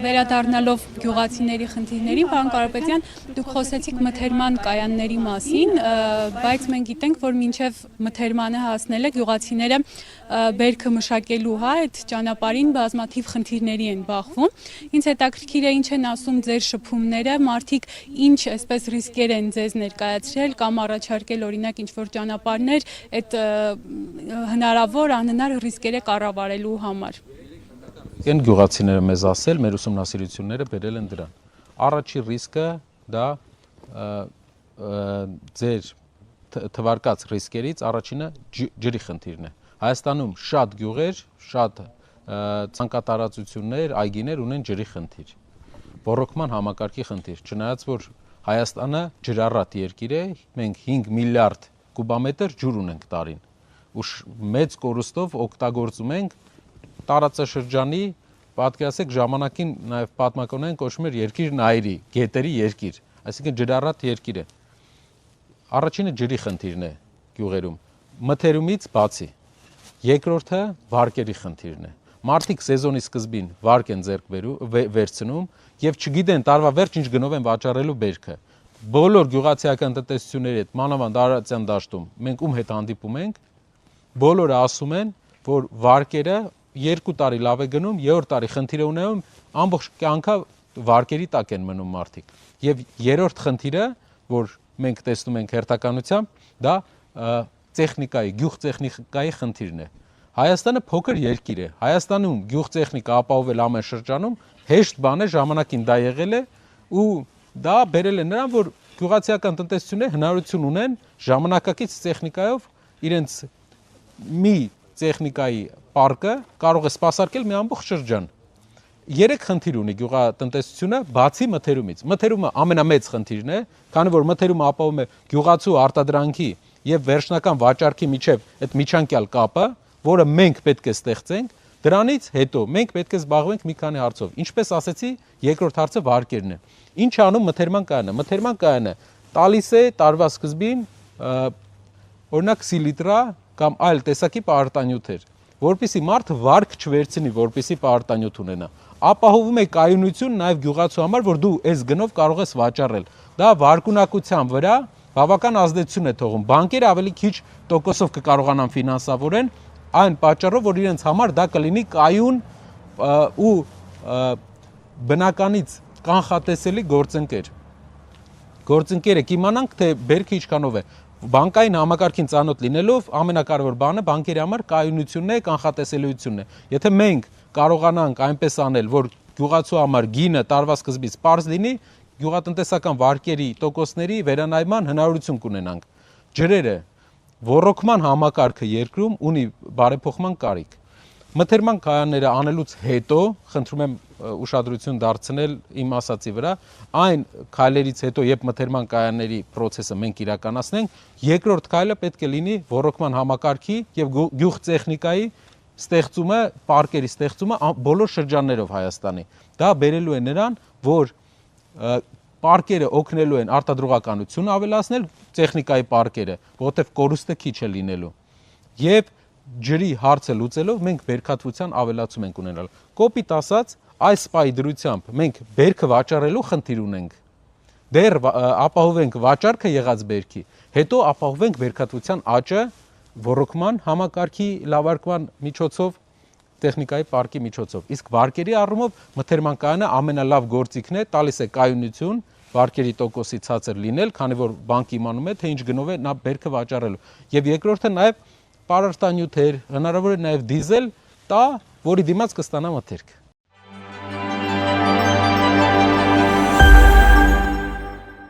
Վերադառնալով գյուղացիների խնդիրներին, պարոն Կարապետյան, դուք խոսեցիք մթերման կայանների մասին, բայց մենք գիտենք, որ մինչև մթերմանը հասնելը գյուղացիները բերքը մշակելու այդ ճանապարհին բազմաթիվ խնդիրների են բախվում։ Ինձ հետաքրքիր է ինչ են ասում ձեր շփումները, մարդիկ ինչ այսպես ռիսկեր են ձեզ ներկայացրել կամ առաջարկել օրինակ ինչ-որ ճանապարհներ այդ հնարավոր անհնար ռիսկերը կառավարելու համար։ Են գյուղացիները մեզ ասել, մեր ուսումնասիրությունները բերել են դրան։ Առաջի ռիսկը դա ձեր թվարկած ռիսկերից առաջինը ջրի խնդիրն է։ Հայաստանում շատ գյուղեր, շատ ցանկատարածություններ, այգիներ ունեն ջրի խնդիր։ Ոռոգման համակարգի խնդիր, չնայած որ Հայաստանը ջրառատ երկիր է, մենք 5 միլիարդ կուբամետր ջուր ունենք տարին։ Ու մեծ կորուստով օգտագործում ենք տարածաշրջանի, պատկերացեք ժամանակին նաև պատմականորեն կոչվում էր երկիր Նայիրի, գետերի երկիր, այսինքն ջրառատ երկիր է։ Առաջինը ջրի խնդիրն է գյուղերում, մթերումից բացի։ Երկրորդը վարկերի խնդիրն է։ Մարդիկ սեզոնի սկզբին վարկ են վերցնում եւ չգիտեն տարվա վերջ ինչ գնով են վաճառելու բերքը։ Բոլոր գյուղացիական տնտեսությունների հետ, մանավանդ Արարատյան դաշտում, մենք ում հետ հանդիպում ենք, բոլորը ասում են, որ վարկերը 2 տարի լավ է գնում, 3-րդ տարի խնդիր է ունենում, ամբողջ կյանքը վարկերի տակ են մնում մարդիկ։ Եվ երրորդ խնդիրը, որ մենք տեսնում ենք հերթականությամբ, դա տեխնիկայի, գյուղտեխնիկայի խնդիրն է։ Հայաստանը փոքր երկիր է։ Հայաստանում գյուղտեխնիկա ապահովել ամեն շրջանում հեշտ բան է, ժամանակին դա եղել է ու դա բերել է նրան, որ գյուղացիական տնտեսությունները հնարավորություն ունեն ժամանակակից տեխնիկայով իրենց մի տեխնիկայի պարկը կարող է սպասարկել մի ամբողջ շրջան։ 3 խնդիր ունի գյուղատնտեսությունը բացի մթերումից։ Մթերումը ամենամեծ խնդիրն է, քանի որ մթերումը ապահովում է գյուղացու արտադրանքի եւ վերջնական վաճառքի միջև այդ միջանկյալ կապը, որը մենք պետք է ստեղծենք, դրանից հետո մենք պետք է զբաղվենք մի քանի հարցով։ Ինչպես ասեցի, երկրորդ հարցը վարկերն է։ Ինչ անում մթերման կայանը։ Մթերման կայանը տալիս է տարվա սկզբին օրինակ սիլիտրա կամ այլ տեսակի պարտանյութեր, որպեսզի մարդը վարկ չվերցնի, որպեսզի պարտանյութ ունենա։ Ապահովում է կայունություն նաև գյուղացու համար, որ դու այս գնով կարող ես վաճառել։ Դա վարկունակության վրա բավական ազդեցություն է թողում։ Բանկերը ավելի քիչ տոկոսով կկարողանան ֆինանսավորեն, այն պատճառով, որ իրենց համար դա կլինի կայուն ու բնականից կանխատեսելի գործընկեր։ Գործընկերը կիմանանք, թե բերքը ինչքանով է։ Բանկային համակարգին ծանոթ լինելով ամենակարևոր բանը բանկերի համար կայունությունն է, կանխատեսելիությունն է։ Եթե մենք կարողանանք այնպես անել, որ գյուղացու համար գինը տարվա սկզբից պարզ լինի, գյուղատնտեսական վարկերի տոկոսների վերանայման հնարավորություն կունենանք։ Ջրերը, ոռոգման համակարգը երկրում ունի բարեփոխման կարիք։ Մթերման կայանները անելուց հետո, խնդրում եմ ուշադրություն դարձնել իմ ասացի վրա, այն քայլերից հետո, երբ մթերման կայանների process-ը մենք իրականացնենք, երկրորդ քայլը պետք է լինի ոռոգման համակարգի եւ գյուղտեխնիկայի ստեղծումը, պարկերի ստեղծումը բոլոր շրջաններով Հայաստանի։ Դա բերելու է նրան, որ պարկերը օգնելու են արտադրողականություն ավելացնել, տեխնիկայի պարկերը, որովհետեւ կորուստը քիչ է լինելու։ Եվ ջրի հարցը լուծելով մենք բերքատվության ավելացում ենք ունենալ։ Կոպիտ ասած, այս պայի դրությամբ մենք բերքը վաճառելու խնդիր ունենք։ Դեռ ապահովենք վաճառքը եղած բերքի, հետո ապահովենք բերքատվության աճը ոռոգման համակարգի լավարկման միջոցով, տեխնիկայի պարկի միջոցով։ Իսկ վարկերի առումով մթերման կայանը ամենալավ գործիքն է, տալիս է կայունություն, վարկերի տոկոսի ցածր լինել, քանի որ բանկը իմանում է, թե ինչ գնով է նա բերքը վաճառելու։ Եվ երկրորդը նաև պարարտանյութեր, հնարավոր է նաև դիզել տա, որի դիմաց կստանա մթերք։